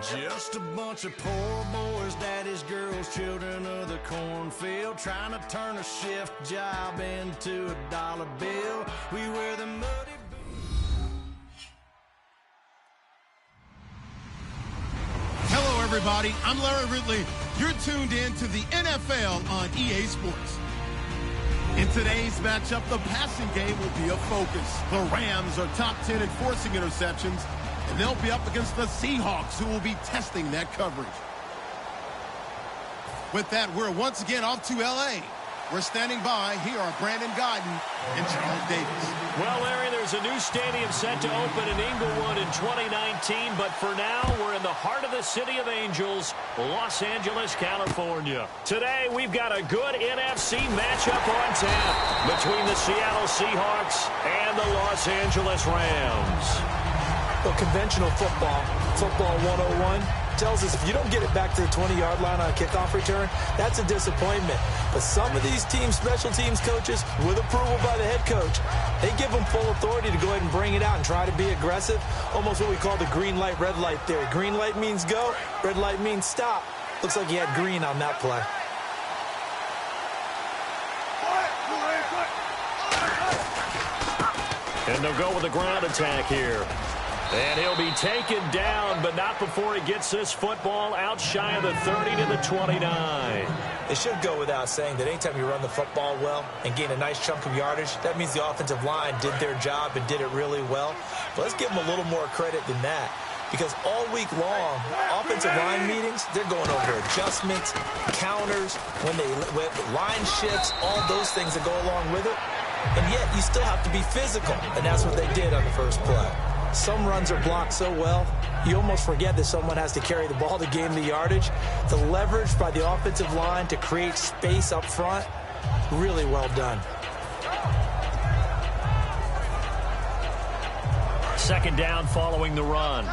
Just a bunch of poor boys, daddies, girls, children of the cornfield, trying to turn a shift job into a dollar bill. We wear the muddy boots. Hello, everybody. I'm Larry Ridley. You're tuned in to the NFL on EA Sports. In today's matchup, the passing game will be a focus. The Rams are top 10 in forcing interceptions, and they'll be up against the Seahawks, who will be testing that coverage. With that, we're once again off to L.A. We're standing by. Here are Brandon Guyton and Charles Davis. Well, Larry, there's a new stadium set to open in Inglewood in 2019, but for now, we're in the heart of the City of Angels, Los Angeles, California. Today, we've got a good NFC matchup on tap between the Seattle Seahawks and the Los Angeles Rams. Well, conventional football 101, tells us if you don't get it back to the 20-yard line on a kickoff return, that's a disappointment. But some of these teams, special teams coaches, with approval by the head coach, they give them full authority to go ahead and bring it out and try to be aggressive, almost what we call the green light, red light theory. Green light means go, red light means stop. Looks like he had green on that play. And they'll go with a ground attack here. And he'll be taken down, but not before he gets this football out shy of the 30 to the 29. It should go without saying that anytime you run the football well and gain a nice chunk of yardage, that means the offensive line did their job and did it really well. But let's give them a little more credit than that, because all week long, offensive line meetings, they're going over adjustments, counters, when line shifts, all those things that go along with it. And yet, you still have to be physical, and that's what they did on the first play. Some runs are blocked so well, you almost forget that someone has to carry the ball to gain the yardage. The leverage by the offensive line to create space up front, really well done. Second down following the run.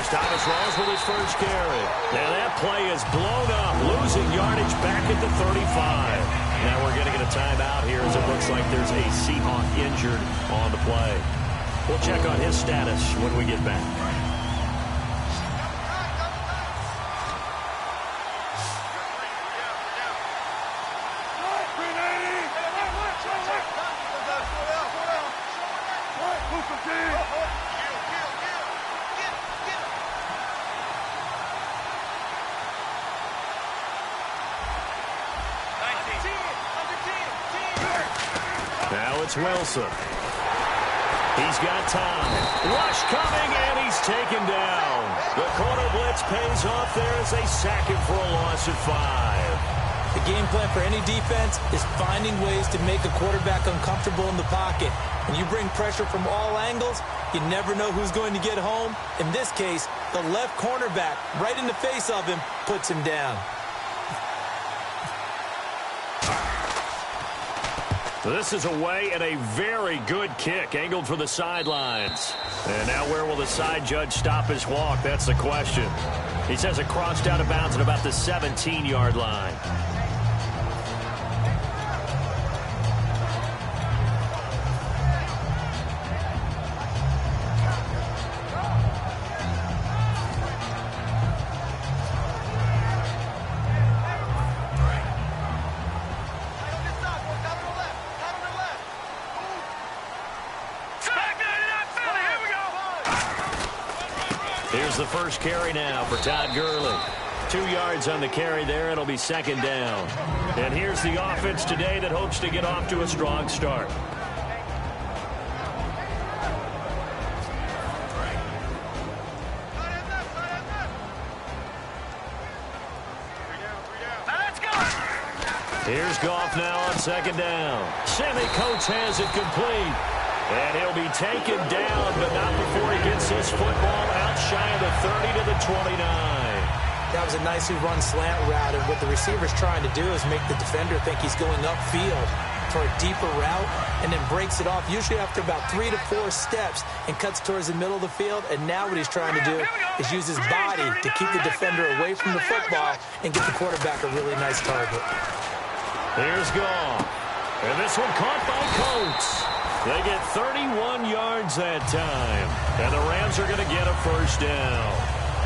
Thomas Rawls with his first carry. Now that play is blown up, losing yardage back at the 35. Now we're going to get a timeout here as it looks like there's a Seahawk injured on the play. We'll check on his status when we get back. Now it's Wilson. He's got time. Rush coming, and he's taken down. The corner blitz pays off there as they sack him for a loss of 5. The game plan for any defense is finding ways to make a quarterback uncomfortable in the pocket. When you bring pressure from all angles, you never know who's going to get home. In this case, the left cornerback, right in the face of him, puts him down. This is away and a very good kick, angled for the sidelines. And now where will the side judge stop his walk? That's the question. He says it crossed out of bounds at about the 17-yard line. Here's the first carry now for Todd Gurley. 2 yards on the carry there. It'll be second down. And here's the offense today that hopes to get off to a strong start. Here's Goff now on second down. Sammy Coates has it complete. And he'll be taken down, but not before he gets his football out shy of the 30 to the 29. That was a nicely run slant route, and what the receiver's trying to do is make the defender think he's going upfield for a deeper route, and then breaks it off, usually after about 3 to 4 steps, and cuts towards the middle of the field. And now what he's trying to do is use his body to keep the defender away from the football and get the quarterback a really nice target. Here's Goff. And this one caught by Coates. They get 31 yards that time. And the Rams are going to get a first down.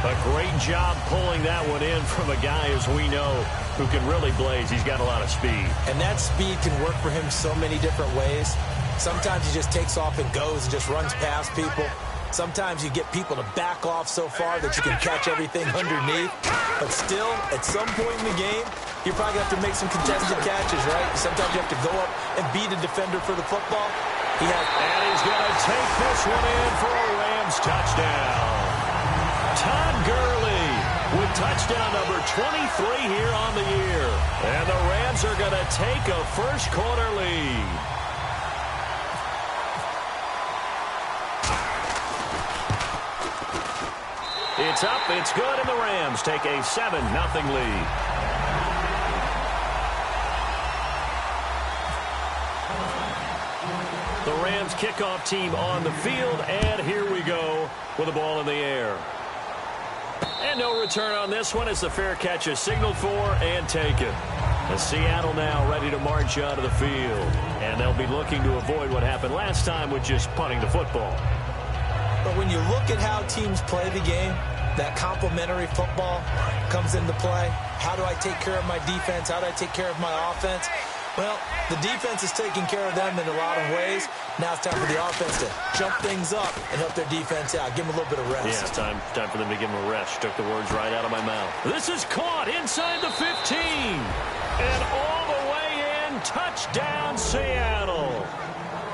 A great job pulling that one in from a guy, as we know, who can really blaze. He's got a lot of speed. And that speed can work for him so many different ways. Sometimes he just takes off and goes and just runs past people. Sometimes you get people to back off so far that you can catch everything underneath. But still, at some point in the game, you're probably going to have to make some contested catches, right? Sometimes you have to go up and beat a defender for the football. And he's going to take this one in for a Rams touchdown. Todd Gurley with touchdown number 23 here on the year. And the Rams are going to take a first-quarter lead. It's up, it's good, and the Rams take a 7-0 lead. The Rams kickoff team on the field, and here we go with the ball in the air. And no return on this one as the fair catch is signaled for and taken. And Seattle now ready to march out of the field. And they'll be looking to avoid what happened last time with just punting the football. But when you look at how teams play the game, that complementary football comes into play. How do I take care of my defense? How do I take care of my offense? Well, the defense is taking care of them in a lot of ways. Now it's time for the offense to jump things up and help their defense out. Give them a little bit of rest. Yeah, it's time for them to give them a rest. Took the words right out of my mouth. This is caught inside the 15. And all the way in. Touchdown, Seattle.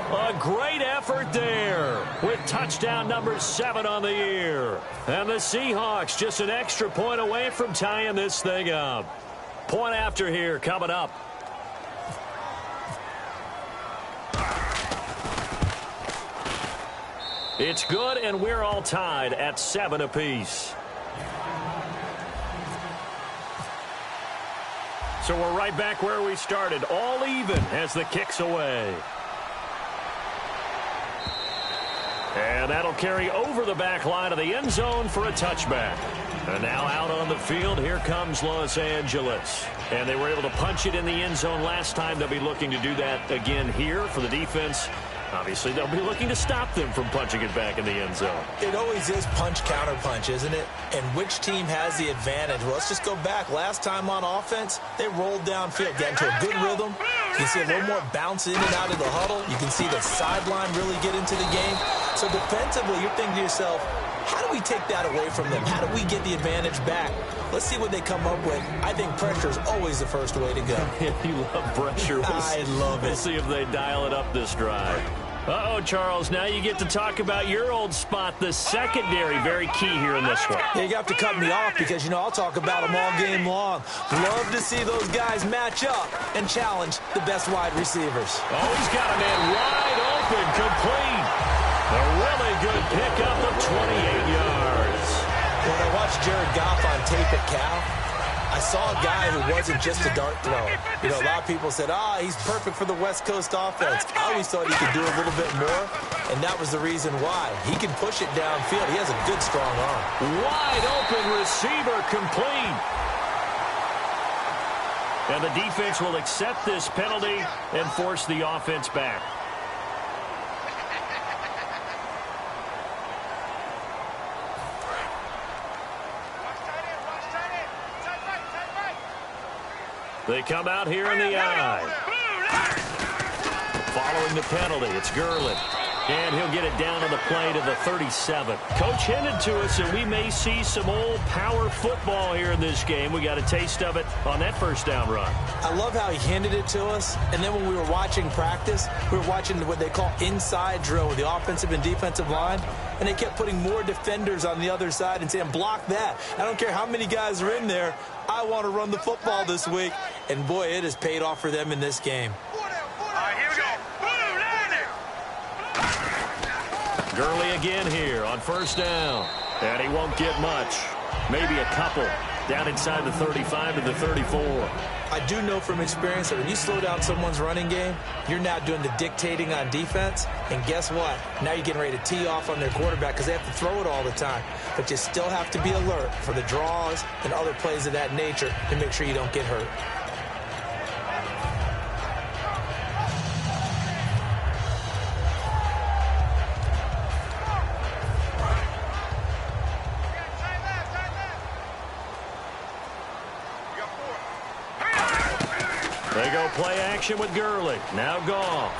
A great effort there with touchdown number 7 on the year. And the Seahawks just an extra point away from tying this thing up. Point after here coming up. It's good, and we're all tied at 7 apiece. So we're right back where we started, all even as the kick's away. And that'll carry over the back line of the end zone for a touchback. And now out on the field, here comes Los Angeles. And they were able to punch it in the end zone last time. They'll be looking to do that again here for the defense. Obviously, they'll be looking to stop them from punching it back in the end zone. It always is punch-counter-punch, isn't it? And which team has the advantage? Well, let's just go back. Last time on offense, they rolled downfield, got into a good rhythm. You can see a little more bounce in and out of the huddle. You can see the sideline really get into the game. So defensively, you're thinking to yourself, how do we take that away from them? How do we get the advantage back? Let's see what they come up with. I think pressure is always the first way to go. You love pressure. I love it. We'll see if they dial it up this drive. Uh-oh, Charles, now you get to talk about your old spot, the secondary. Very key here in this one. Yeah, you have to cut me off because, you know, I'll talk about them all game long. Love to see those guys match up and challenge the best wide receivers. Oh, he's got a man wide open, complete. A really good pickup of 28 yards. When I watched Jared Goff on tape at Cal, I saw a guy who wasn't just a dart thrower. You know, a lot of people said, he's perfect for the West Coast offense. I always thought he could do a little bit more, and that was the reason why. He can push it downfield. He has a good, strong arm. Wide open receiver, complete. And the defense will accept this penalty and force the offense back. They come out here in the eye. Following the penalty, it's Gurley. And he'll get it down on the play to the 37. Coach hinted to us that we may see some old power football here in this game. We got a taste of it on that first down run. I love how he hinted it to us. And then when we were watching practice, we were watching what they call inside drill with the offensive and defensive line. And they kept putting more defenders on the other side and saying, block that. I don't care how many guys are in there. I want to run the football this week. And, boy, it has paid off for them in this game. Here we go. Gurley again here on first down. And he won't get much. Maybe a couple. Down inside the 35 to the 34. I do know from experience that when you slow down someone's running game, you're now doing the dictating on defense. And guess what? Now you're getting ready to tee off on their quarterback because they have to throw it all the time. But you still have to be alert for the draws and other plays of that nature to make sure you don't get hurt. They go play action with Gurley. Now Goff.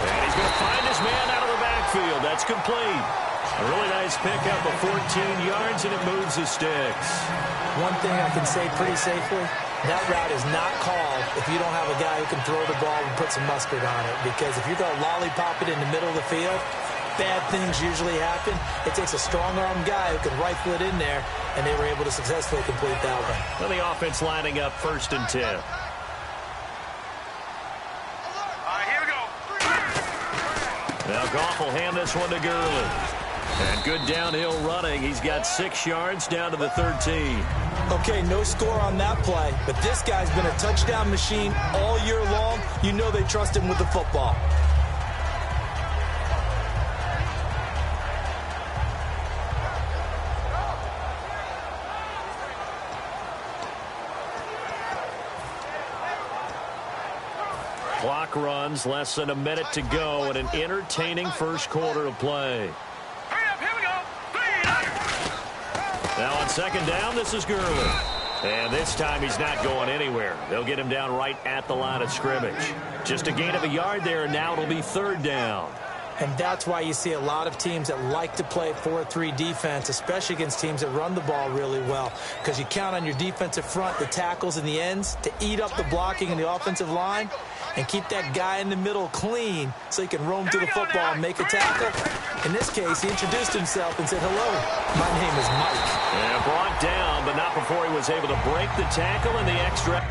And he's going to find his man out of the backfield. That's complete. A really nice pickup of 14 yards, and it moves the sticks. One thing I can say pretty safely, that route is not called if you don't have a guy who can throw the ball and put some mustard on it. Because if you're going to lollipop it in the middle of the field, bad things usually happen. It takes a strong-arm guy who can rifle it in there, and they were able to successfully complete that one. Well, the offense lining up 1st and 10. Here we go. Now Goff will hand this one to Gurley. And good downhill running. He's got 6 yards down to the 13. Okay, no score on that play, but this guy's been a touchdown machine all year long. You know they trust him with the football. Clock runs, less than a minute to go, and an entertaining first quarter of play. Hurry up, here we go. Now on 2nd down, this is Gurley. And this time he's not going anywhere. They'll get him down right at the line of scrimmage. Just a gain of a yard there, and now it'll be 3rd down. And that's why you see a lot of teams that like to play 4-3 defense, especially against teams that run the ball really well, because you count on your defensive front, the tackles and the ends, to eat up the blocking in the offensive line and keep that guy in the middle clean so he can roam to the football and make a tackle. In this case, he introduced himself and said, "Hello, my name is Mike." Yeah, brought down, but not before he was able to break the tackle and the extra.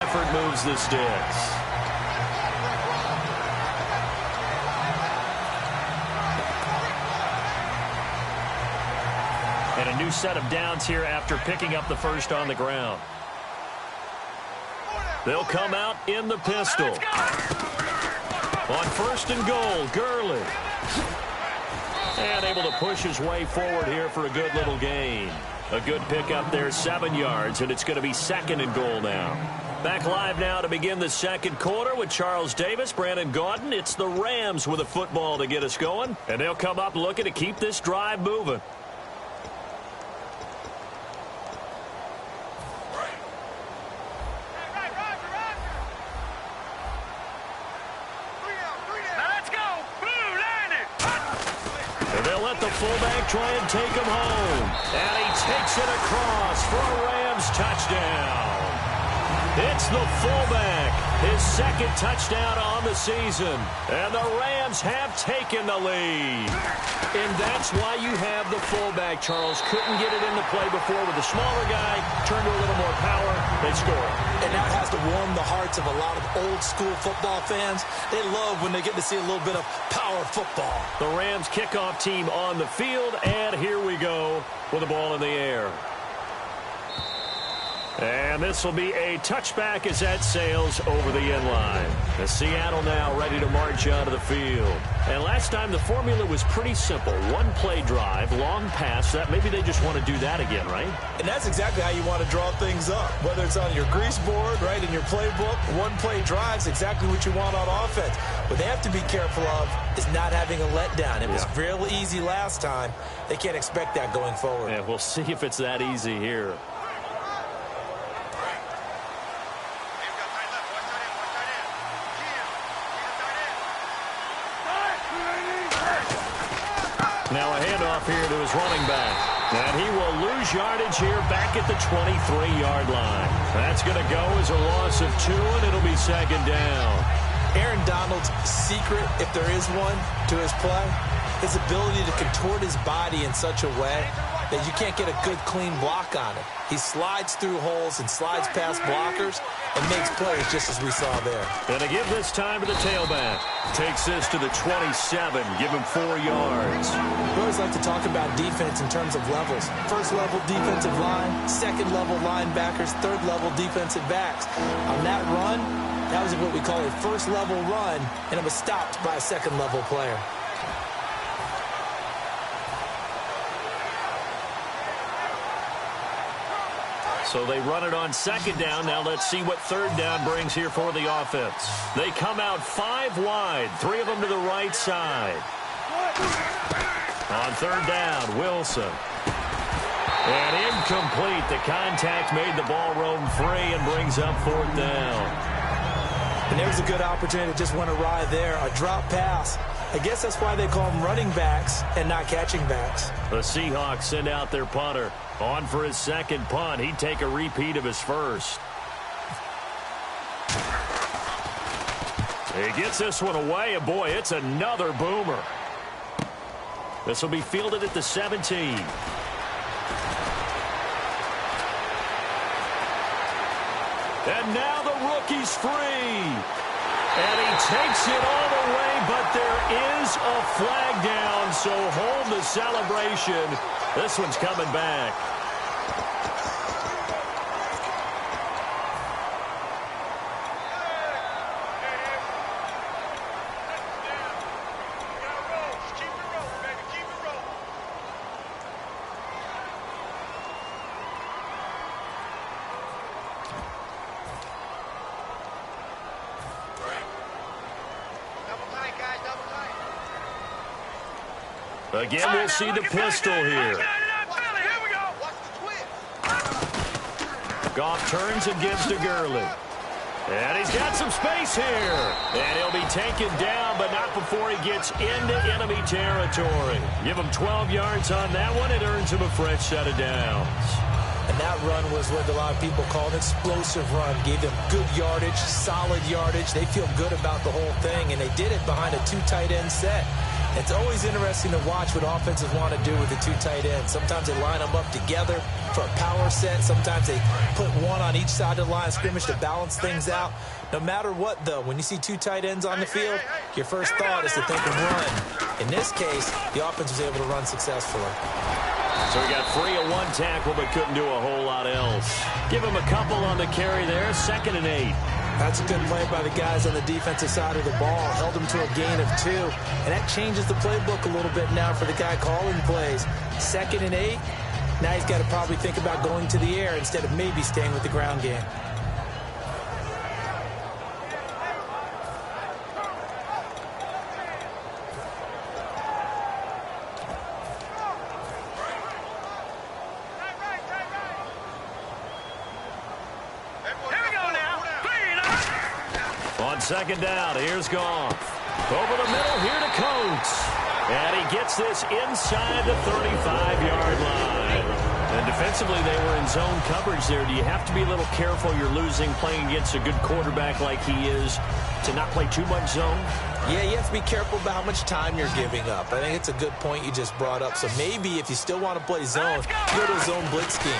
Effort moves the sticks. And a new set of downs here after picking up the first on the ground. They'll come out in the pistol. On 1st and goal, Gurley. And able to push his way forward here for a good little gain. A good pickup there, 7 yards, and it's going to be 2nd and goal now. Back live now to begin the 2nd quarter with Charles Davis, Brandon Gaudin. It's the Rams with a football to get us going, and they'll come up looking to keep this drive moving. Fullback try and take him home. And he takes it across for a Rams touchdown. It's the fullback, his 2nd touchdown on the season. And the Rams have taken the lead. And that's why you have the fullback, Charles. Couldn't get it into play before with the smaller guy. Turned to a little more power. They score. And that has to warm the hearts of a lot of old-school football fans. They love when they get to see a little bit of power football. The Rams kickoff team on the field, and here we go with the ball in the air. And this will be a touchback as that sails over the end line. The Seattle now ready to march onto the field. And last time the formula was pretty simple. 1-play drive, long pass. That maybe they just want to do that again, right? And that's exactly how you want to draw things up. Whether it's on your grease board, right, in your playbook, 1-play drive is exactly what you want on offense. What they have to be careful of is not having a letdown. It was real easy last time. They can't expect that going forward. Yeah, we'll see if it's that easy here. Now a handoff here to his running back. And he will lose yardage here back at the 23-yard line. That's going to go as a loss of 2, and it'll be 2nd down. Aaron Donald's secret, if there is one, to his play, his ability to contort his body in such a way that you can't get a good, clean block on it. He slides through holes and slides past blockers and makes plays just as we saw there. And to give this time to the tailback. Takes this to the 27. Give him 4 yards. We always like to talk about defense in terms of levels. First level defensive line, second level linebackers, third level defensive backs. On that run, that was what we call a first level run, and it was stopped by a second level player. So they run it on second down. Now let's see what third down brings here for the offense. They come out 5 wide, 3 of them to the right side. On third down, Wilson. And incomplete. The contact made the ball roam free and brings up fourth down. And there's a good opportunity that just went awry there. A drop pass. I guess that's why they call them running backs and not catching backs. The Seahawks send out their punter. On for his second punt. He'd take a repeat of his first. He gets this one away, and boy, it's another boomer. This will be fielded at the 17. And now the rookie's free. And he takes it all the way, but there is a flag down, so hold the celebration. This one's coming back. Again, we'll see the pistol here. Goff turns and gives to Gurley. And he's got some space here. And he'll be taken down, but not before he gets into enemy territory. Give him 12 yards on that one. It earns him a fresh set of downs. And that run was what a lot of people call an explosive run. Gave them good yardage, solid yardage. They feel good about the whole thing, and they did it behind a 2 tight end set. It's always interesting to watch what offenses want to do with the 2 tight ends. Sometimes they line them up together for a power set. Sometimes they put one on each side of the line of scrimmage to balance things out. No matter what, though, when you see 2 tight ends on the field, your first thought is to think of run. In this case, the offense was able to run successfully. So he got free of 1 tackle, but couldn't do a whole lot else. Give him a couple on the carry there, 2nd and 8. That's a good play by the guys on the defensive side of the ball. Held them to a gain of 2. And that changes the playbook a little bit now for the guy calling plays. 2nd and 8. Now he's got to probably think about going to the air instead of maybe staying with the ground game. On 2nd down, here's Goff. Over the middle, here to Coates. And he gets this inside the 35-yard line. And defensively, they were in zone coverage there. Do you have to be a little careful? You're losing playing against a good quarterback like he is to not play too much zone? Yeah, you have to be careful about how much time you're giving up. I think it's a good point you just brought up. So maybe if you still want to play zone, go to a zone blitz scheme.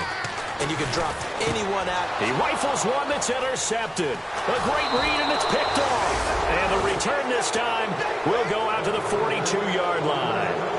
And you can drop anyone out. He rifles one that's intercepted. A great read, and it's picked off. And the return this time will go out to the 42-yard line.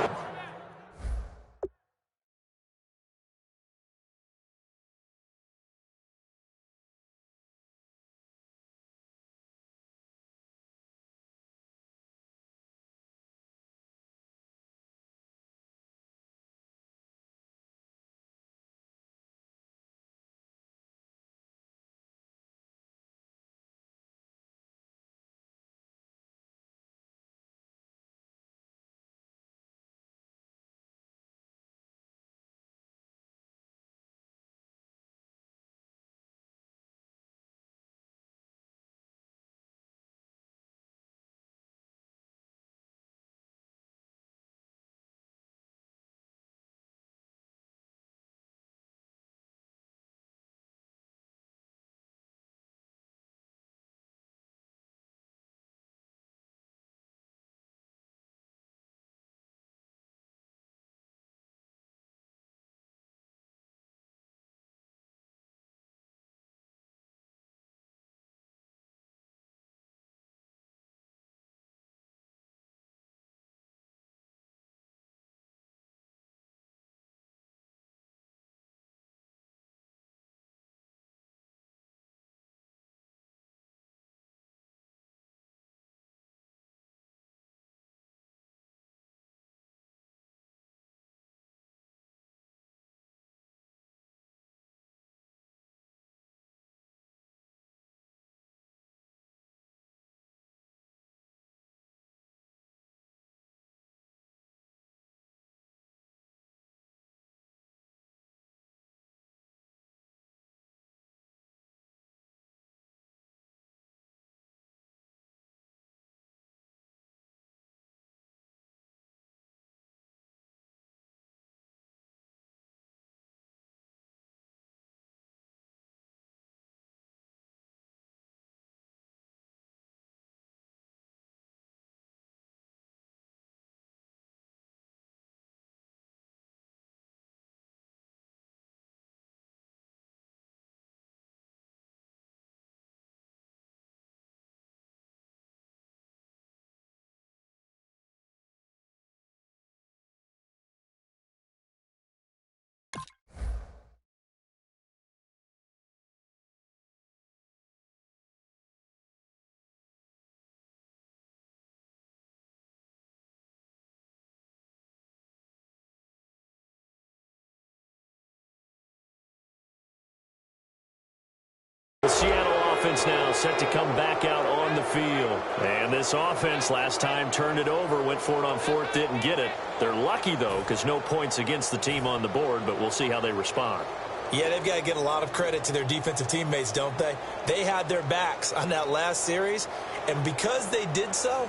The Seattle offense now set to come back out on the field. And this offense last time turned it over, went for it on fourth, didn't get it. They're lucky, though, because no points against the team on the board, but we'll see how they respond. Yeah, they've got to get a lot of credit to their defensive teammates, don't they? They had their backs on that last series, and because they did so,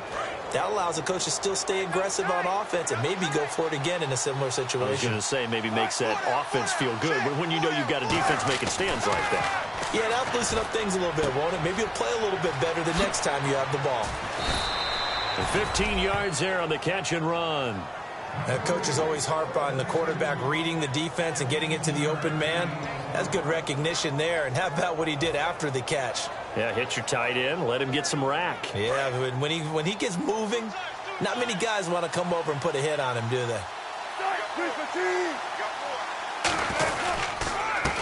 that allows the coach to still stay aggressive on offense and maybe go for it again in a similar situation. I was going to say maybe makes that offense feel good, but when you know you've got a defense making stands like that. Yeah, that'll loosen up things a little bit, won't it? Maybe you'll play a little bit better the next time you have the ball. And 15 yards there on the catch and run. Coaches always harp on the quarterback reading the defense and getting it to the open man. That's good recognition there. And how about what he did after the catch? Yeah, hit your tight end, let him get some rack. Yeah, when he gets moving, not many guys want to come over and put a hit on him, do they?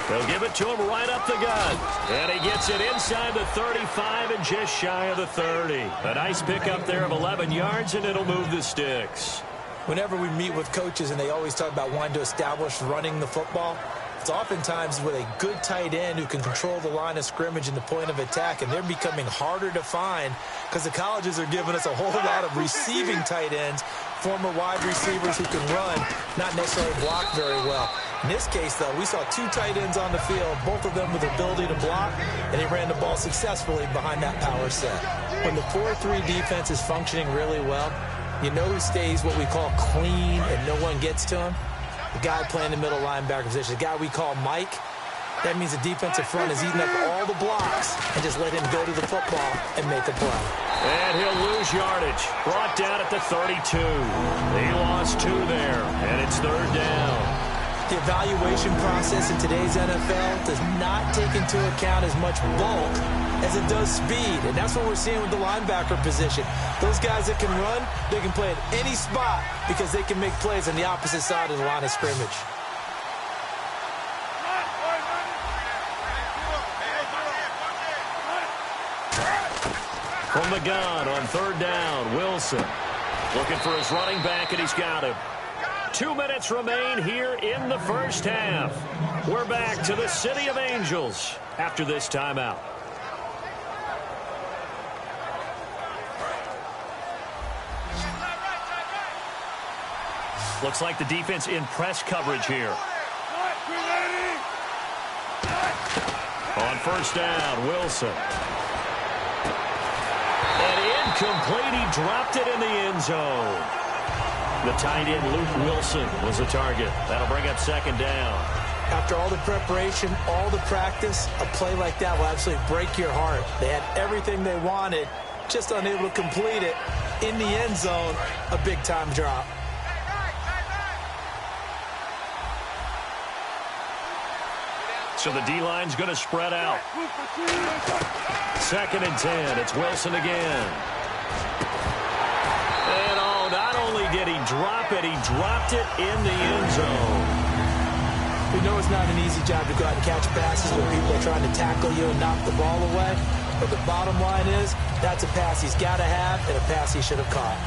They'll give it to him right up the gut. And he gets it inside the 35 and just shy of the 30. A nice pickup there of 11 yards, and it'll move the sticks. Whenever we meet with coaches and they always talk about wanting to establish running the football, it's oftentimes with a good tight end who can control the line of scrimmage and the point of attack, and they're becoming harder to find because the colleges are giving us a whole lot of receiving tight ends, former wide receivers who can run, not necessarily block very well. In this case, though, we saw two tight ends on the field, both of them with the ability to block, and he ran the ball successfully behind that power set. When the 4-3 defense is functioning really well, you know who stays what we call clean and no one gets to him? The guy playing the middle linebacker position, the guy we call Mike. That means the defensive front is eating up all the blocks and just let him go to the football and make a play. And he'll lose yardage. Brought down at the 32. He lost 2 there, and it's third down. The evaluation process in today's NFL does not take into account as much bulk as it does speed, and that's what we're seeing with the linebacker position. Those guys that can run, they can play at any spot because they can make plays on the opposite side of the line of scrimmage. From the gun on third down, Wilson looking for his running back, and he's got him. 2 minutes remain here in the first half. We're back to the City of Angels after this timeout. Looks like the defense in press coverage here. On first down, Wilson. And incomplete. He dropped it in the end zone. The tight end, Luke Wilson, was the target. That'll bring up second down. After all the preparation, all the practice, a play like that will absolutely break your heart. They had everything they wanted, just unable to complete it. In the end zone, a big-time drop. So the D-line's going to spread out. Second and 10. It's Wilson again. And not only did he drop it, he dropped it in the end zone. We know it's not an easy job to go out and catch passes when people are trying to tackle you and knock the ball away. But the bottom line is, that's a pass he's got to have and a pass he should have caught.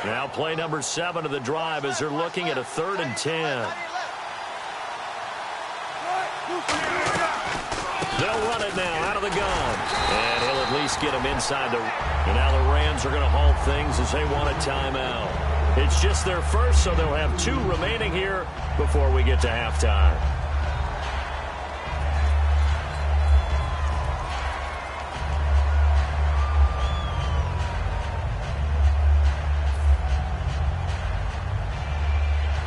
Now play number 7 of the drive as they're looking at a 3rd and 10. They'll run it now out of the gun. And he'll at least get him inside the... And now the Rams are going to halt things as they want a timeout. It's just their first, so they'll have 2 remaining here before we get to halftime.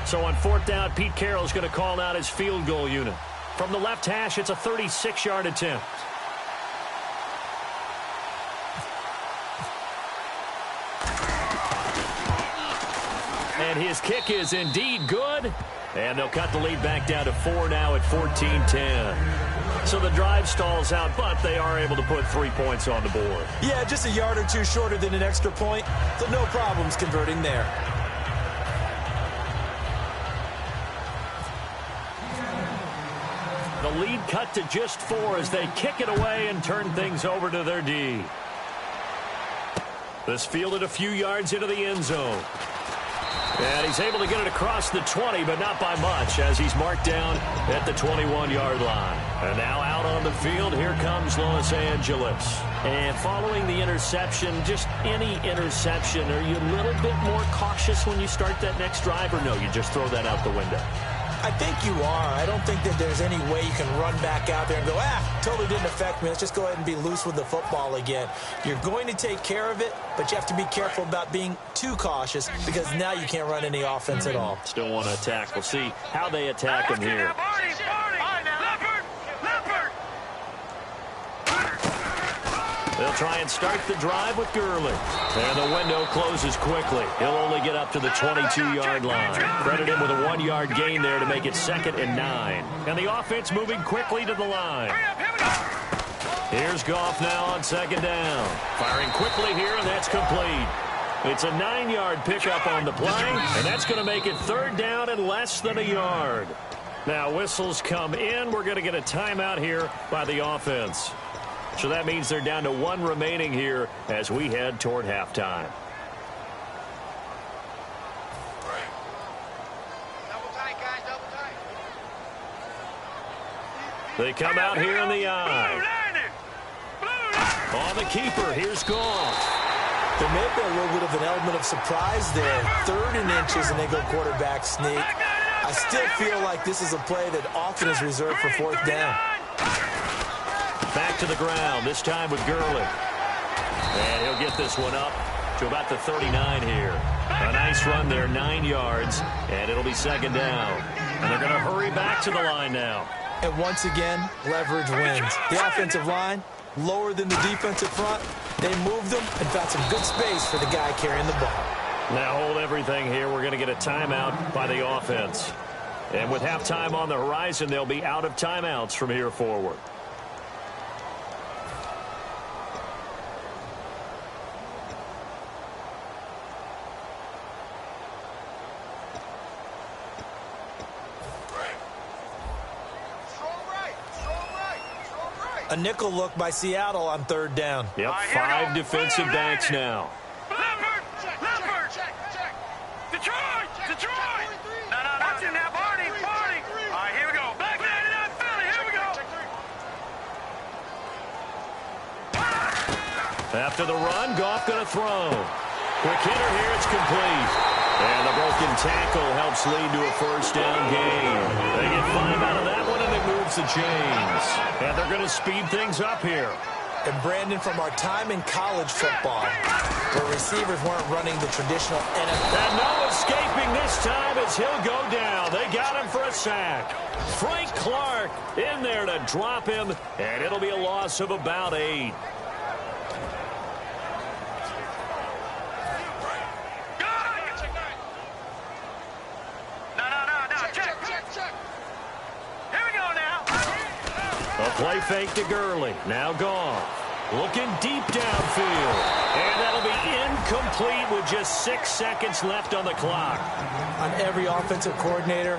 So on 4th down, Pete Carroll's going to call out his field goal unit. From the left hash, it's a 36-yard attempt. And his kick is indeed good. And they'll cut the lead back down to 4 now at 14-10. So the drive stalls out, but they are able to put 3 points on the board. Yeah, just a yard or 2 shorter than an extra point. So no problems converting there. The the lead cut to just 4 as they kick it away and turn things over to their D. This fielded a few yards into the end zone. And he's able to get it across the 20, but not by much, as he's marked down at the 21-yard line. And now out on the field, here comes Los Angeles. And following the interception, just any interception, are you a little bit more cautious when you start that next drive, or no, you just throw that out the window? I think you are. I don't think that there's any way you can run back out there and go, totally didn't affect me. Let's just go ahead and be loose with the football again. You're going to take care of it, but you have to be careful about being too cautious because now you can't run any offense at all. Still want to attack. We'll see how they attack him here. They'll try and start the drive with Gurley. And the window closes quickly. He'll only get up to the 22-yard line. Credit him with a 1-yard gain there to make it 2nd and 9. And the offense moving quickly to the line. Here's Goff now on 2nd down. Firing quickly here, and that's complete. It's a 9-yard pickup on the play, and that's going to make it 3rd down and less than a yard. Now whistles come in. We're going to get a timeout here by the offense. So that means they're down to 1 remaining here as we head toward halftime. Double tight, guys, double tight. They come out here in the eye. On the keeper, here's Goff. There may be a little bit of an element of surprise there. 3rd and inches, and they go quarterback sneak. I still feel like this is a play that often is reserved for 4th down. Back to the ground, this time with Gurley. And he'll get this one up to about the 39 here. A nice run there, 9 yards, and it'll be 2nd down. And they're going to hurry back to the line now. And once again, leverage wins. The offensive line, lower than the defensive front. They moved them and found some good space for the guy carrying the ball. Now hold everything here. We're going to get a timeout by the offense. And with halftime on the horizon, they'll be out of timeouts from here forward. A nickel look by Seattle on 3rd down. Yep, 5 defensive backs now. Check. Detroit. No, that's in there. Barney. All right, here we go. Back 99 Philly. Here we go. After the run, Goff going to throw. Quick hitter here, it's complete. And the broken tackle helps lead to a 1st down gain. They get 5 out of that one, and it moves the chains. And they're going to speed things up here. And Brandon, from our time in college football, where receivers weren't running the traditional NFL. And no escaping this time as he'll go down. They got him for a sack. Frank Clark in there to drop him, and it'll be a loss of about 8. A play fake to Gurley. Now Goff. Looking deep downfield. And that'll be incomplete with just 6 seconds left on the clock. On every offensive coordinator,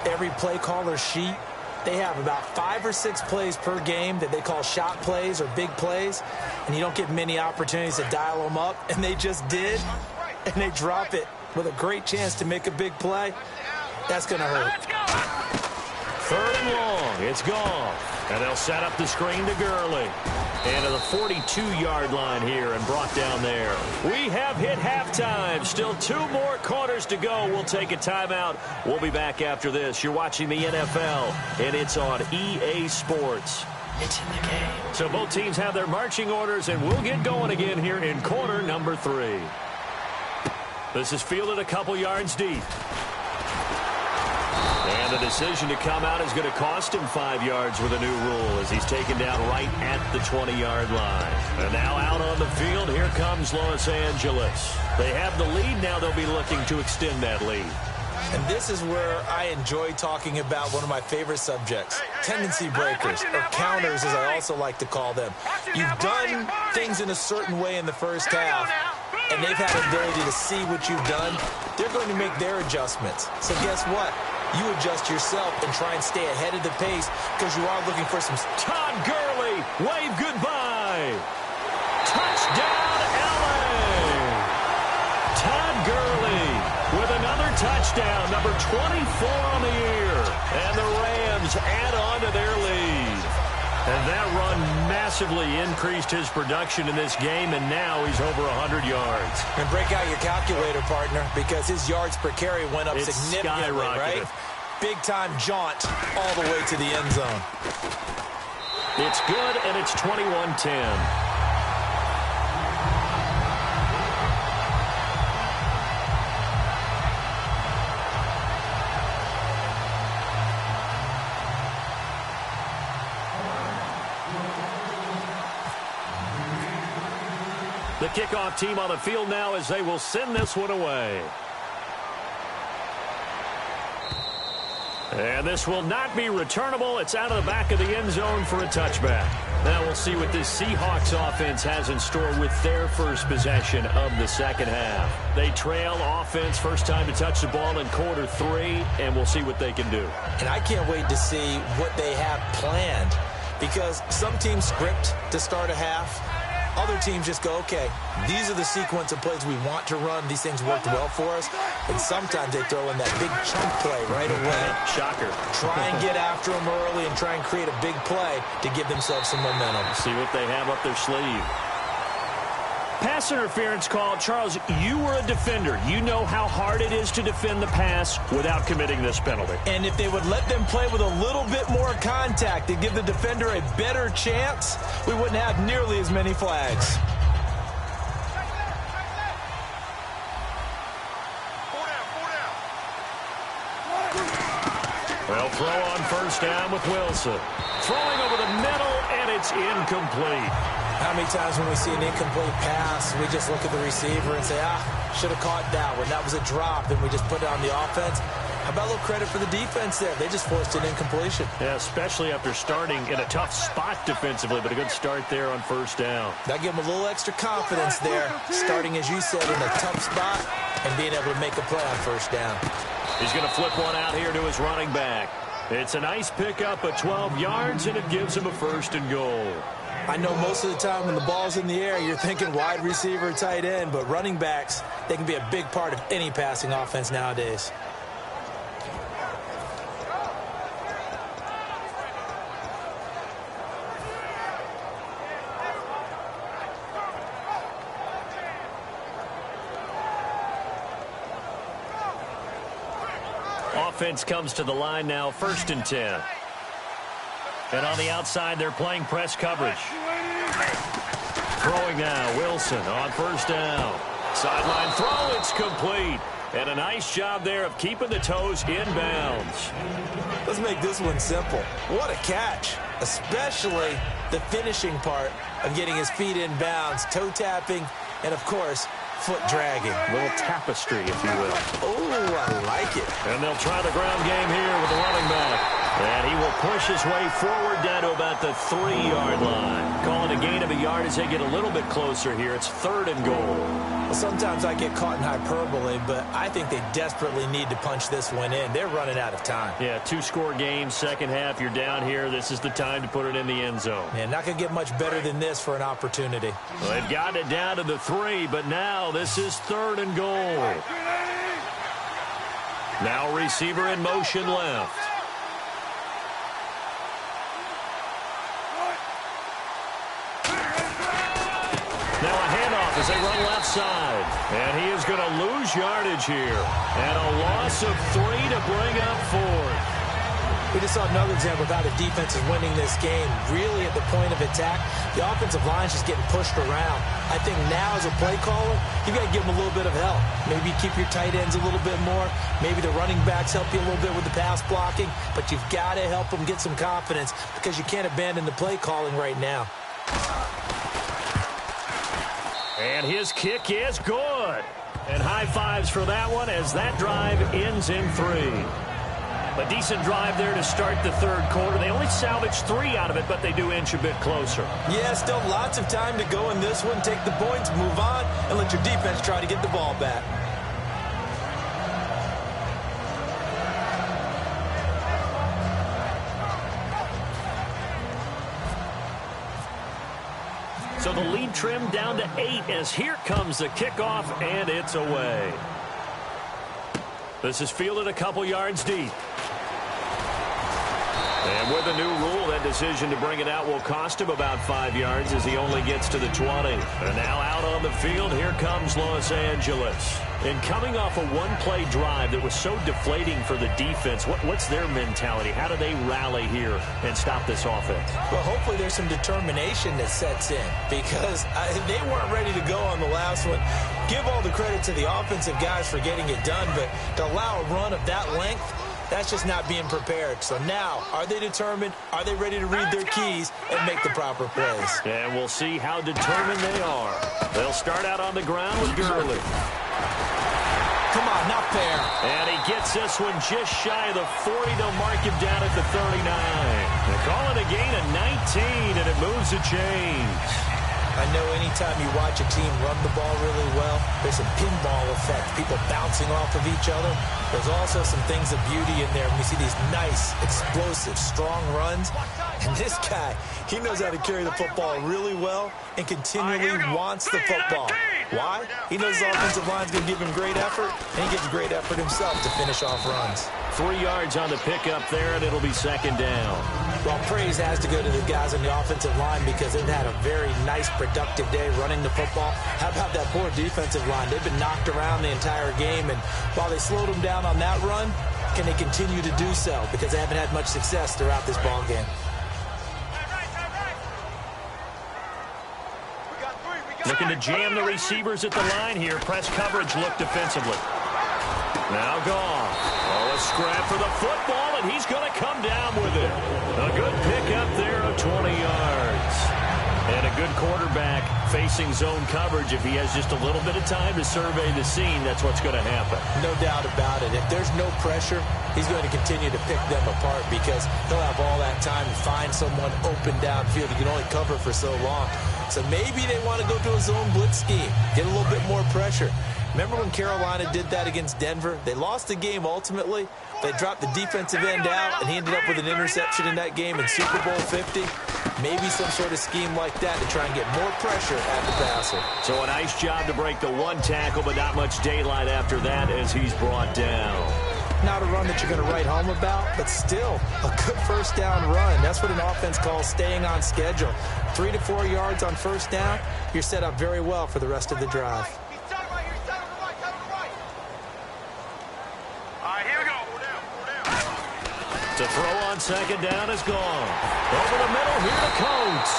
every play caller sheet, they have about 5 or 6 plays per game that they call shot plays or big plays. And you don't get many opportunities to dial them up. And they just did. And they drop it with a great chance to make a big play. That's going to hurt. 3rd and long. It's Goff. And they'll set up the screen to Gurley. And to the 42-yard line here and brought down there. We have hit halftime. Still 2 more quarters to go. We'll take a timeout. We'll be back after this. You're watching the NFL, and it's on EA Sports. It's in the game. So both teams have their marching orders, and we'll get going again here in quarter number 3. This is fielded a couple yards deep. And the decision to come out is going to cost him 5 yards with a new rule as he's taken down right at the 20-yard line. And now out on the field, here comes Los Angeles. They have the lead. Now they'll be looking to extend that lead. And this is where I enjoy talking about one of my favorite subjects, tendency breakers, or counters as I also like to call them. You've done things in a certain way in the first half, and they've had the ability to see what you've done. They're going to make their adjustments. So guess what? you adjust yourself and try and stay ahead of the pace because you are looking for some... Todd Gurley, wave goodbye. Touchdown, LA. Todd Gurley with another touchdown, number 24 on the year. And the Rams add on to their lead. And that run massively increased his production in this game, and now he's over 100 yards. And break out your calculator, partner, because his yards per carry went up significantly, right? Big-time jaunt all the way to the end zone. It's good, and it's 21-10. The kickoff team on the field now as they will send this one away. And this will not be returnable. It's out of the back of the end zone for a touchback. Now we'll see what this Seahawks offense has in store with their first possession of the second half. They trail offense, first time to touch the ball in quarter 3, and we'll see what they can do. And I can't wait to see what they have planned, because some teams script to start a half. Other teams just go, okay, these are the sequence of plays we want to run. These things worked well for us. And sometimes they throw in that big chunk play right away. Shocker. Try and get after them early and try and create a big play to give themselves some momentum. See what they have up their sleeve. Pass interference call. Charles, you were a defender. You know how hard it is to defend the pass without committing this penalty. And if they would let them play with a little bit more contact to give the defender a better chance, we wouldn't have nearly as many flags. Well, throw on first down with Wilson. Throwing over the middle, and it's incomplete. How many times when we see an incomplete pass, we just look at the receiver and say, should have caught that one. That was a drop, and we just put it on the offense. How about a little credit for the defense there? They just forced an incompletion. Yeah, especially after starting in a tough spot defensively, but a good start there on first down. That gave them a little extra confidence there, starting, as you said, in a tough spot and being able to make a play on first down. He's going to flip one out here to his running back. It's a nice pickup of 12 yards, and it gives him a first and goal. I know most of the time when the ball's in the air, you're thinking wide receiver, tight end, but running backs, they can be a big part of any passing offense nowadays. Offense comes to the line now, 1st and 10. And on the outside, they're playing press coverage. Throwing now, Wilson on first down. Sideline throw, it's complete. And a nice job there of keeping the toes in bounds. Let's make this one simple. What a catch, especially the finishing part of getting his feet in bounds, toe tapping, and of course, foot dragging. A little tapestry, if you will. Oh, I like it. And they'll try the ground game here with the running back. And he will push his way forward down to about the 3-yard line. Calling a gain of a yard as they get a little bit closer here. It's 3rd and goal. Well, sometimes I get caught in hyperbole, but I think they desperately need to punch this one in. They're running out of time. Yeah, 2-score game, second half. You're down here. This is the time to put it in the end zone. Yeah, not going to get much better than this for an opportunity. Well, they've got it down to the 3, but now this is 3rd and goal. Now receiver in motion left. Now a handoff as they run left side. And he is going to lose yardage here. And a loss of 3 to bring up 4th. We just saw another example of how the defense is winning this game. Really at the point of attack, the offensive line is just getting pushed around. I think now as a play caller, you've got to give them a little bit of help. Maybe keep your tight ends a little bit more. Maybe the running backs help you a little bit with the pass blocking. But you've got to help them get some confidence because you can't abandon the play calling right now. And his kick is good. And high fives for that one as that drive ends in 3. A decent drive there to start the 3rd quarter. They only salvaged 3 out of it, but they do inch a bit closer. Yeah, still lots of time to go in this one. Take the points, move on, and let your defense try to get the ball back. The lead trimmed down to 8 as here comes the kickoff, and it's away. This is fielded a couple yards deep. And with a new rule, that decision to bring it out will cost him about 5 yards as he only gets to the 20. And now out on the field, here comes Los Angeles. And coming off a one-play drive that was so deflating for the defense, what's their mentality? How do they rally here and stop this offense? Well, hopefully there's some determination that sets in because they weren't ready to go on the last one. Give all the credit to the offensive guys for getting it done, but to allow a run of that length, that's just not being prepared. So now, are they determined? Are they ready to read their keys and make the proper plays? And we'll see how determined they are. They'll start out on the ground with Gurley. Come on, not fair. And he gets this one just shy of the 40. They'll mark him down at the 39. They call it a gain of 19, and it moves the chains. I know anytime you watch a team run the ball really well, there's a pinball effect, people bouncing off of each other. There's also some things of beauty in there when you see these nice, explosive, strong runs. And this guy, he knows how to carry the football really well and continually wants the football. Why? He knows his offensive line's going to give him great effort, and he gives great effort himself to finish off runs. 3 yards on the pickup there, and it'll be second down. Well, praise has to go to the guys on the offensive line because they've had a very nice, productive day running the football. How about that poor defensive line? They've been knocked around the entire game, and while they slowed them down on that run, can they continue to do so? Because they haven't had much success throughout this ball game. Looking to jam the receivers at the line here. Press coverage look defensively. Now Goff. Oh, a scrap for the football, and he's going to come down with it. A good pickup there of 20 yards. And a good quarterback facing zone coverage. If he has just a little bit of time to survey the scene, that's what's going to happen. No doubt about it. If there's no pressure, he's going to continue to pick them apart because he'll have all that time to find someone open downfield. He can only cover for so long. So maybe they want to go to a zone blitz scheme, get a little bit more pressure. Remember when Carolina did that against Denver? They lost the game ultimately. They dropped the defensive end out, and he ended up with an interception in that game in Super Bowl 50. Maybe some sort of scheme like that to try and get more pressure at the passer. So a nice job to break the one tackle, but not much daylight after that as he's brought down. Not a run that you're going to write home about, but still a good first down run. That's what an offense calls staying on schedule. 3 to 4 yards on first down, you're set up very well for the rest of the drive. The throw on second down is gone. Over the middle, here to Coates.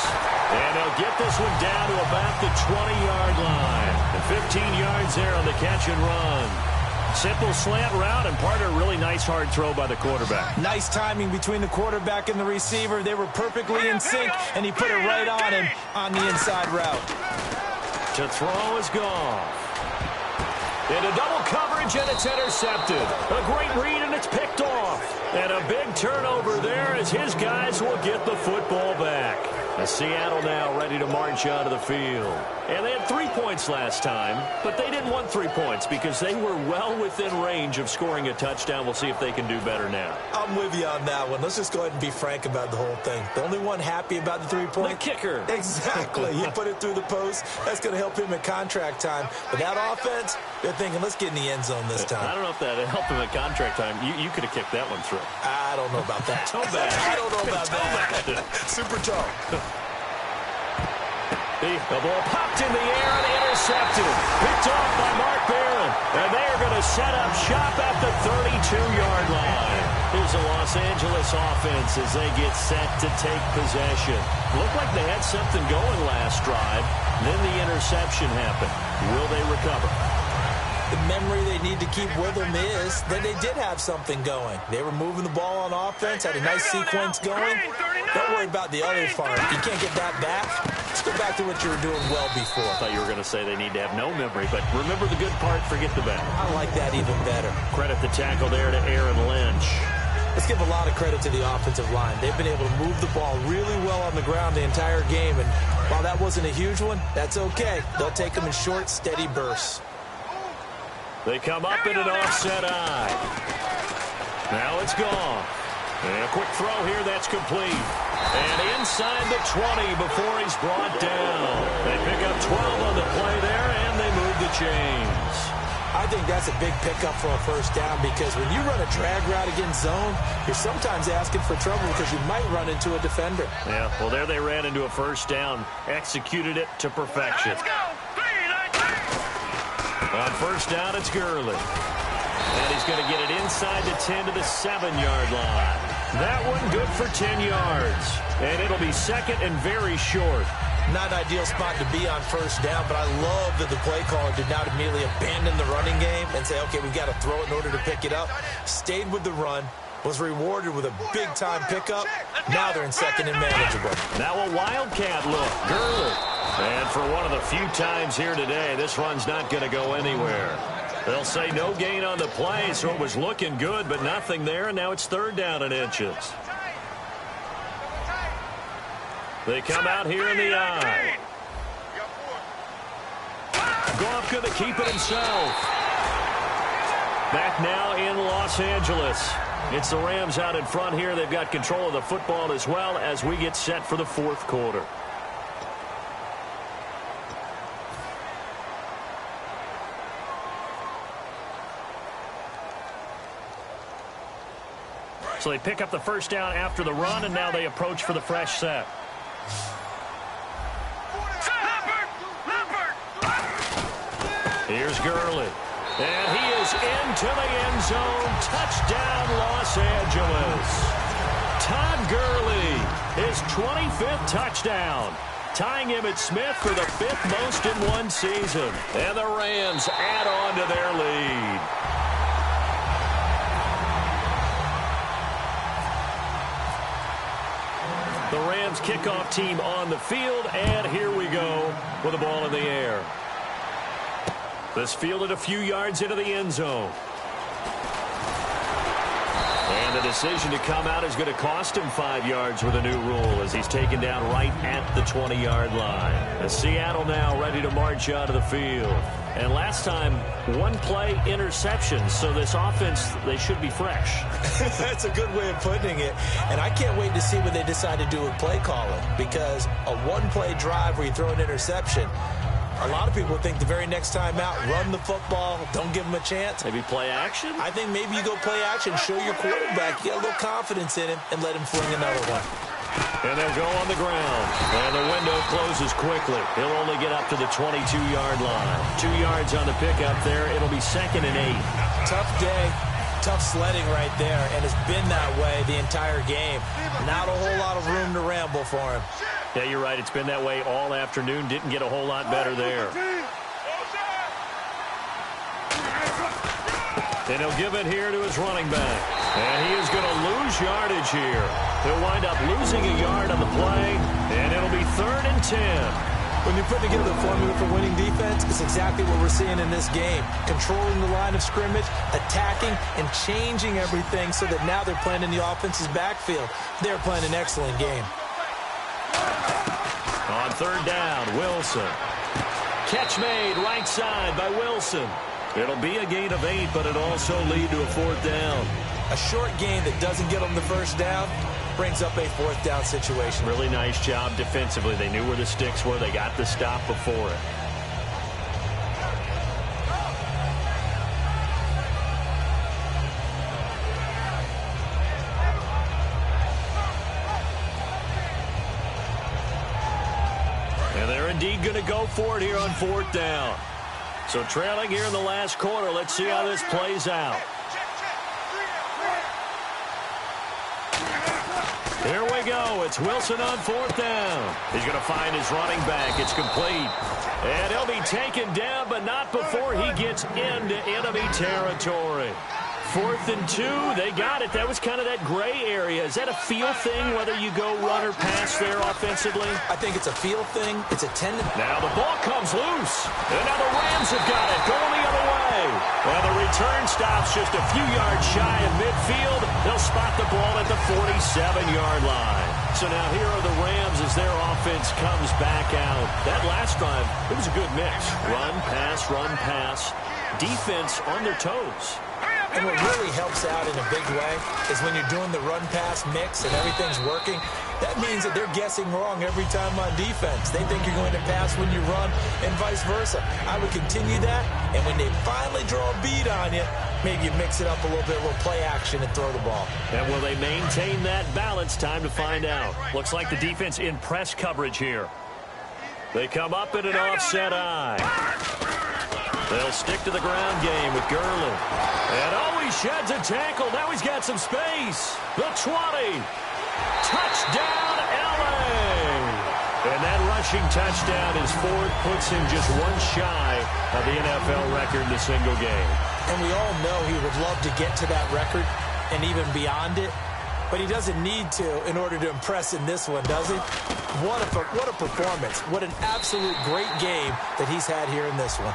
And they'll get this one down to about the 20-yard line. And 15 yards there on the catch and run. Simple slant route, and part of a really nice hard throw by the quarterback. Nice timing between the quarterback and the receiver. They were perfectly in sync, and he put it right on him on the inside route. To throw is gone. Into double coverage, and it's intercepted. A great read, and it's picked off. And a big turnover there as his guys will get the football back. Seattle now ready to march out of the field. And they had 3 points last time, but they didn't want 3 points because they were well within range of scoring a touchdown. We'll see if they can do better now. I'm with you on that one. Let's just go ahead and be frank about the whole thing. The only one happy about the 3 point? The kicker. Exactly. He put it through the post. That's going to help him at contract time. But that offense, they're thinking, let's get in the end zone this time. I don't know if that helped him at contract time. You could have kicked that one through. I don't know about that. Toe bad. I don't know about that. Super toe. The ball popped in the air and intercepted. Picked off by Mark Barron. And they are going to set up shop at the 32-yard line. Here's the Los Angeles offense as they get set to take possession. Looked like they had something going last drive. Then the interception happened. Will they recover? The memory they need to keep with them is that they did have something going. They were moving the ball on offense, had a nice sequence going. Don't worry about the other part. You can't get that back. Let's go back to what you were doing well before. I thought you were going to say they need to have no memory, but remember the good part, forget the bad. I like that even better. Credit the tackle there to Aaron Lynch. Let's give a lot of credit to the offensive line. They've been able to move the ball really well on the ground the entire game, and while that wasn't a huge one, that's okay. They'll take them in short, steady bursts. They come up in an offset eye. Now it's gone. And a quick throw here that's complete. And inside the 20 before he's brought down. They pick up 12 on the play there, and they move the chains. I think that's a big pickup for a first down because when you run a drag route against zone, you're sometimes asking for trouble because you might run into a defender. Yeah, well, there they ran into a first down, executed it to perfection. Let's go. 3-19. On first down, it's Gurley. And he's going to get it inside the 10 to the 7-yard line. That one good for 10 yards. And it'll be second and very short. Not an ideal spot to be on first down, but I love that the play caller did not immediately abandon the running game and say, okay, we've got to throw it in order to pick it up. Stayed with the run, was rewarded with a big-time pickup. Now they're in second and manageable. Now a wildcat look. Gurley. And for one of the few times here today, this run's not going to go anywhere. They'll say no gain on the play, so it was looking good, but nothing there, and now it's third down and inches. They come out here in the eye. Goff going to keep it himself. Back now in Los Angeles. It's the Rams out in front here. They've got control of the football as well as we get set for the fourth quarter. So they pick up the first down after the run, and now they approach for the fresh set. Here's Gurley. And he is into the end zone. Touchdown, Los Angeles. Todd Gurley, his 25th touchdown. Tying Emmitt Smith for the 5th most in one season. And the Rams add on to their lead. The Rams kickoff team on the field, and here we go with the ball in the air. This fielded a few yards into the end zone. And the decision to come out is going to cost him 5 yards with a new rule as he's taken down right at the 20-yard line. And Seattle now ready to march out of the field. And last time, one play interception, so this offense, they should be fresh. That's a good way of putting it. And I can't wait to see what they decide to do with play calling because a one-play drive where you throw an interception, a lot of people think the very next time out, run the football, don't give them a chance. Maybe play action? I think maybe you go play action, show your quarterback, you get a little confidence in him, and let him fling another one. And they'll go on the ground. And the window closes quickly. He'll only get up to the 22-yard line. 2 yards on the pickup there. It'll be second and 8. Tough day. Tough sledding right there, and it's been that way the entire game. Not a whole lot of room to ramble for him. Yeah, you're right. It's been that way all afternoon. Didn't get a whole lot better there. And he'll give it here to his running back. And he is going to lose yardage here. He'll wind up losing a yard on the play, and it'll be third and 10. When you put together the formula for winning defense, it's exactly what we're seeing in this game. Controlling the line of scrimmage, attacking, and changing everything so that now they're playing in the offense's backfield. They're playing an excellent game. On third down, Wilson. Catch made right side by Wilson. It'll be a gain of 8, but it'll also lead to a fourth down. A short gain that doesn't get them the first down brings up a fourth down situation. Really nice job defensively. They knew where the sticks were. They got the stop before it. And they're indeed going to go for it here on fourth down. So trailing here in the last quarter. Let's see how this plays out. Here we go. It's Wilson on fourth down. He's going to find his running back. It's complete. And he'll be taken down, but not before he gets into enemy territory. 4th and 2. They got it. That was kind of that gray area. Is that a feel thing, whether you go run or pass there offensively? I think it's a feel thing. It's a tendency. Now the ball comes loose. And now the Rams have got it. Going the other way. Well, the return stops just a few yards shy of midfield. They'll spot the ball at the 47-yard line. So now here are the Rams as their offense comes back out. That last drive, it was a good mix. Run, pass, defense on their toes. And what really helps out in a big way is when you're doing the run-pass mix and everything's working, that means that they're guessing wrong every time on defense. They think you're going to pass when you run and vice versa. I would continue that, and when they finally draw a bead on you, maybe you mix it up a little bit, a little play action and throw the ball. And will they maintain that balance? Time to find out. Looks like the defense in press coverage here. They come up in an offset eye. They'll stick to the ground game with Gurley. And he sheds a tackle. Now he's got some space. The 20. Touchdown, L.A. And that rushing touchdown is fourth, puts him just one shy of the NFL record in a single game. And we all know he would love to get to that record and even beyond it. But he doesn't need to in order to impress in this one, does he? What a performance. What an absolute great game that he's had here in this one.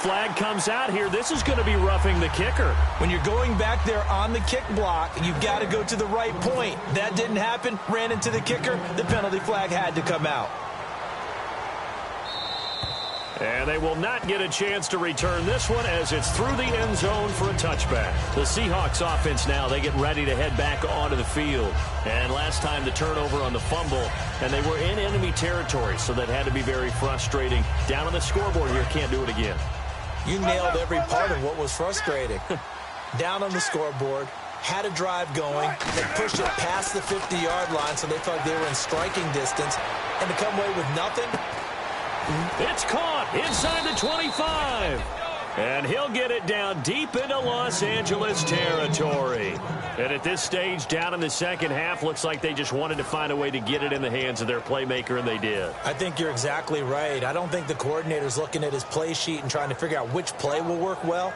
Flag comes out here. This is going to be roughing the kicker. When you're going back there on the kick block, you've got to go to the right point. That didn't happen. Ran into the kicker. The penalty flag had to come out. And they will not get a chance to return this one as it's through the end zone for a touchback. The Seahawks offense now, they get ready to head back onto the field. And last time the turnover on the fumble, and they were in enemy territory, so that had to be very frustrating. Down on the scoreboard here, can't do it again. You nailed every part of what was frustrating. Down on the scoreboard, had a drive going, they pushed it past the 50-yard line, so they thought they were in striking distance, and to come away with nothing. It's caught inside the 25. And he'll get it down deep into Los Angeles territory. And at this stage, down in the second half, looks like they just wanted to find a way to get it in the hands of their playmaker, and they did. I think you're exactly right. I don't think the coordinator's looking at his play sheet and trying to figure out which play will work well.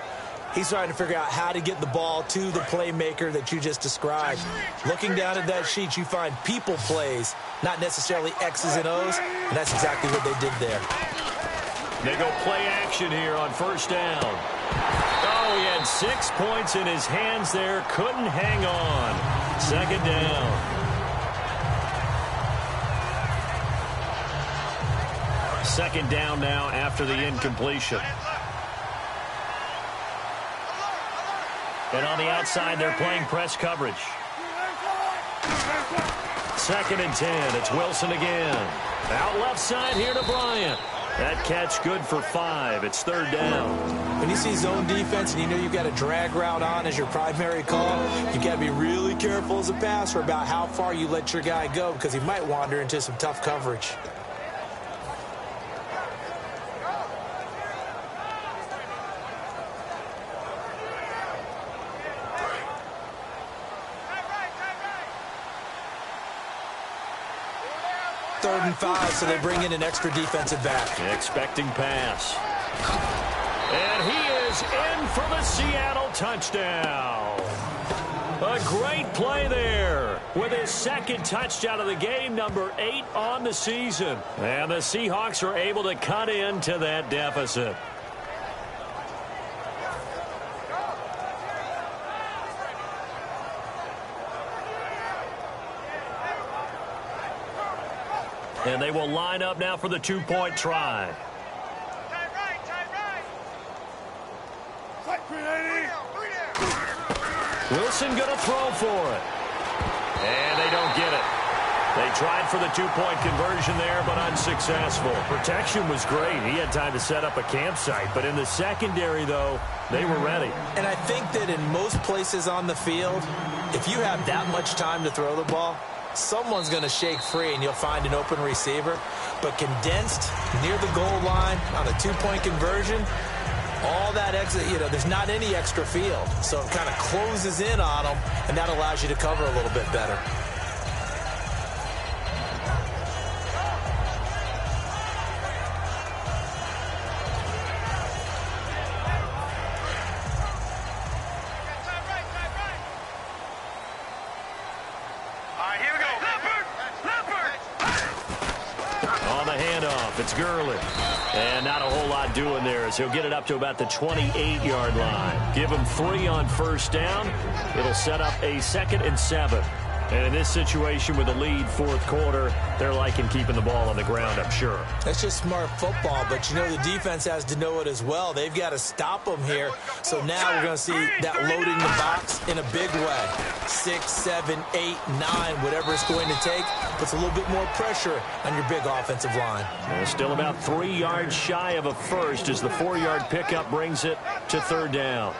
He's trying to figure out how to get the ball to the playmaker that you just described. Looking down at that sheet, you find people plays, not necessarily X's and O's, and that's exactly what they did there. They go play action here on first down. He had 6 points in his hands there. Couldn't hang on. Second down. Second down now after the incompletion. And on the outside, they're playing press coverage. Second and 10. It's Wilson again. Out left side here to Bryant. That catch good for 5. It's third down. When you see zone defense and you know you've got a drag route on as your primary call, you've got to be really careful as a passer about how far you let your guy go because he might wander into some tough coverage. Third and 5, so they bring in an extra defensive back. Expecting pass. And he is in for the Seattle touchdown. A great play there with his second touchdown of the game, number 8 on the season. And the Seahawks are able to cut into that deficit. And they will line up now for the two-point try. Wilson going to throw for it. And they don't get it. They tried for the two-point conversion there, but unsuccessful. Protection was great. He had time to set up a campsite. But in the secondary, though, they were ready. And I think that in most places on the field, if you have that much time to throw the ball, someone's going to shake free and you'll find an open receiver. But condensed near the goal line on a two-point conversion, all that exit, there's not any extra field. So it kind of closes in on them, and that allows you to cover a little bit better. It's Gurley. And not a whole lot doing there as he'll get it up to about the 28-yard line. Give him 3 on first down. It'll set up a 2nd and 7. And in this situation with the lead fourth quarter, they're liking keeping the ball on the ground, I'm sure. That's just smart football, but you know the defense has to know it as well. They've got to stop them here. So now we're going to see that loading the box in a big way. 6, 7, 8, 9, whatever it's going to take, puts a little bit more pressure on your big offensive line. Still about 3 yards shy of a first as the 4-yard pickup brings it to third down.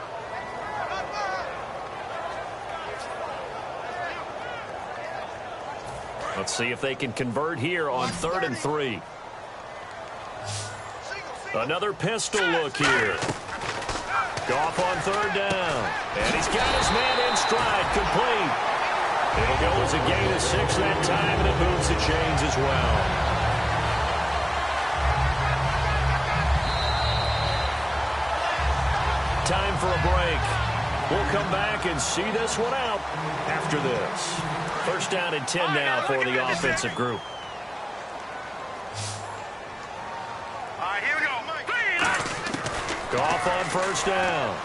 Let's see if they can convert here on 3rd and 3. Another pistol look here. Goff on 3rd down. And he's got his man in stride, complete. It'll go as a gain of 6 that time, and it moves the chains as well. Time for a break. We'll come back and see this one out after this. 1st down and 10 now for the offensive group. Here we go. Goff on 1st down.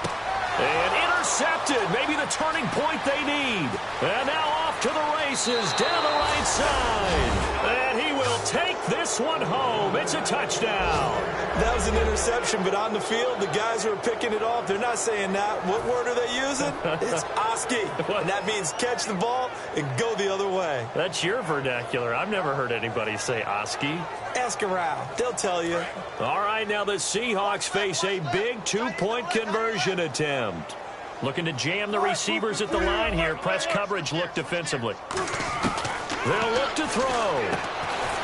And intercepted. Maybe the turning point they need. And now off to the races down the right side. And he will take this one home. It's a touchdown. That was an interception, but on the field, the guys who are picking it off, they're not saying that. What word are they using? It's Oski. And that means catch the ball and go the other way. That's your vernacular. I've never heard anybody say Oski. Ask around. They'll tell you. All right, now the Seahawks face a big 2-point conversion attempt. Looking to jam the receivers at the line here. Press coverage look defensively. They'll look to throw.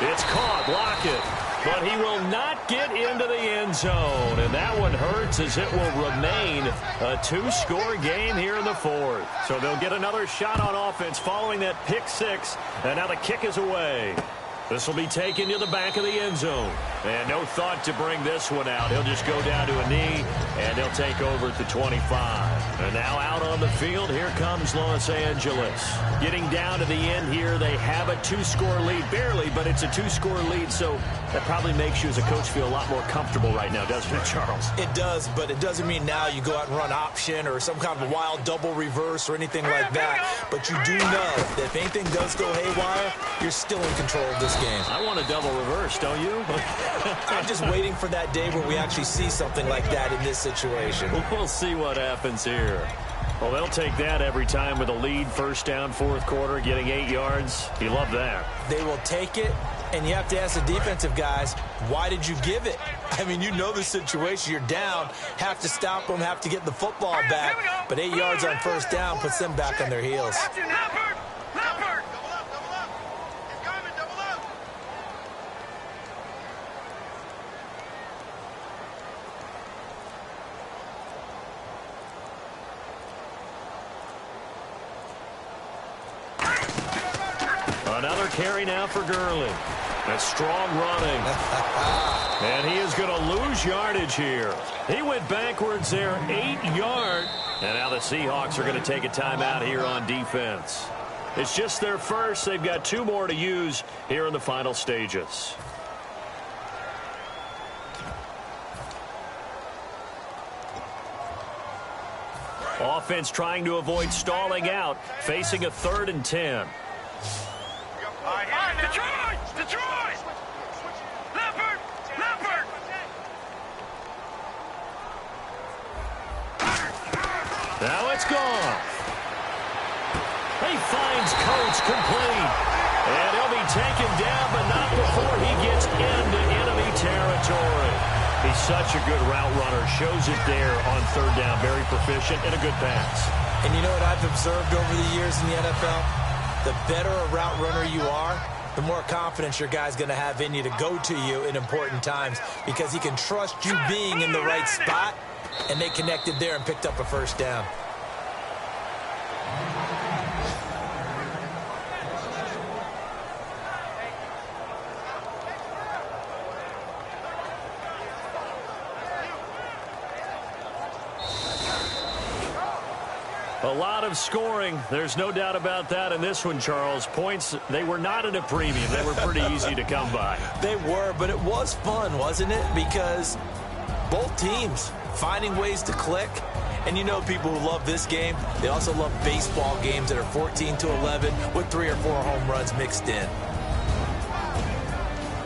It's caught. Lockett. But he will not get into the end zone. And that one hurts as it will remain a 2-score game here in the 4th. So they'll get another shot on offense following that pick 6. And now the kick is away. This will be taken to the back of the end zone. And no thought to bring this one out. He'll just go down to a knee, and he'll take over at the 25. And now out on the field, here comes Los Angeles. Getting down to the end here, they have a 2-score lead. Barely, but it's a 2-score lead, so that probably makes you as a coach feel a lot more comfortable right now, doesn't it, Charles? It does, but it doesn't mean now you go out and run option or some kind of a wild double reverse or anything like that. But you do know that if anything does go haywire, you're still in control of this game. I want a double reverse, don't you? I'm just waiting for that day where we actually see something like that in this situation. We'll see what happens here. Well, they'll take that every time with a lead. 1st down, 4th quarter, getting 8 yards. You love that. They will take it, and you have to ask the defensive guys, why did you give it? I mean, you know the situation. You're down, have to stop them, have to get the football back. But 8 yards on 1st down puts them back on their heels. Another carry now for Gurley. That's strong running. And he is going to lose yardage here. He went backwards there, 8 yards. And now the Seahawks are going to take a timeout here on defense. It's just their first. They've got 2 more to use here in the final stages. Offense trying to avoid stalling out, facing a 3rd and 10. Detroit! Leopard! Now it's gone. He finds Coates complete. And he'll be taken down, but not before he gets into enemy territory. He's such a good route runner. Shows it there on 3rd down. Very proficient and a good pass. And you know what I've observed over the years in the NFL? The better a route runner you are, the more confidence your guy's going to have in you to go to you in important times because he can trust you being in the right spot, and they connected there and picked up a 1st down. A lot of scoring. There's no doubt about that in this one, Charles. Points, they were not at a premium. They were pretty easy to come by. They were, but it was fun, wasn't it? Because both teams finding ways to click. And you know people who love this game, they also love baseball games that are 14-11 with 3 or 4 home runs mixed in.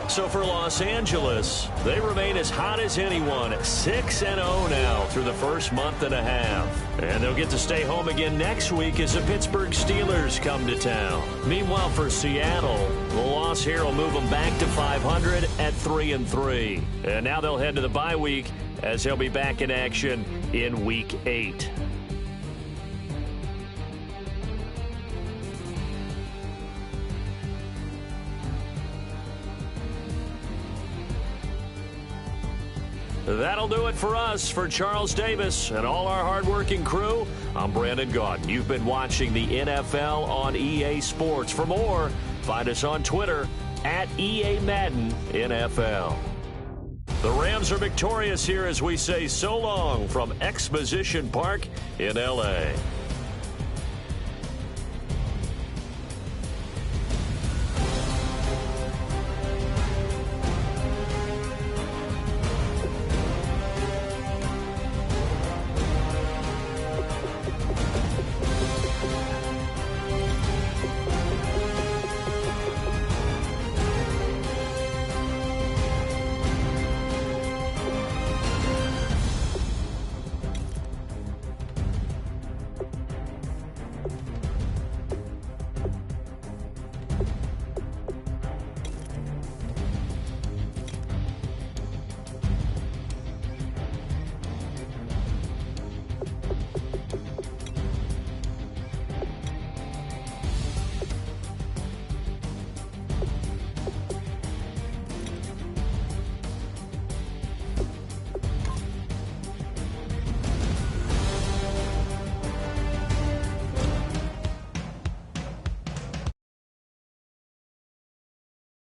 So for Los Angeles, they remain as hot as anyone, 6-0 now through the first month and a half. And they'll get to stay home again next week as the Pittsburgh Steelers come to town. Meanwhile, for Seattle, the loss here will move them back to 500 at 3-3. And now they'll head to the bye week as they'll be back in action in Week 8. That'll do it for us. For Charles Davis and all our hardworking crew, I'm Brandon Gaudin. You've been watching the NFL on EA Sports. For more, find us on Twitter at EA Madden NFL. The Rams are victorious here as we say so long from Exposition Park in L.A.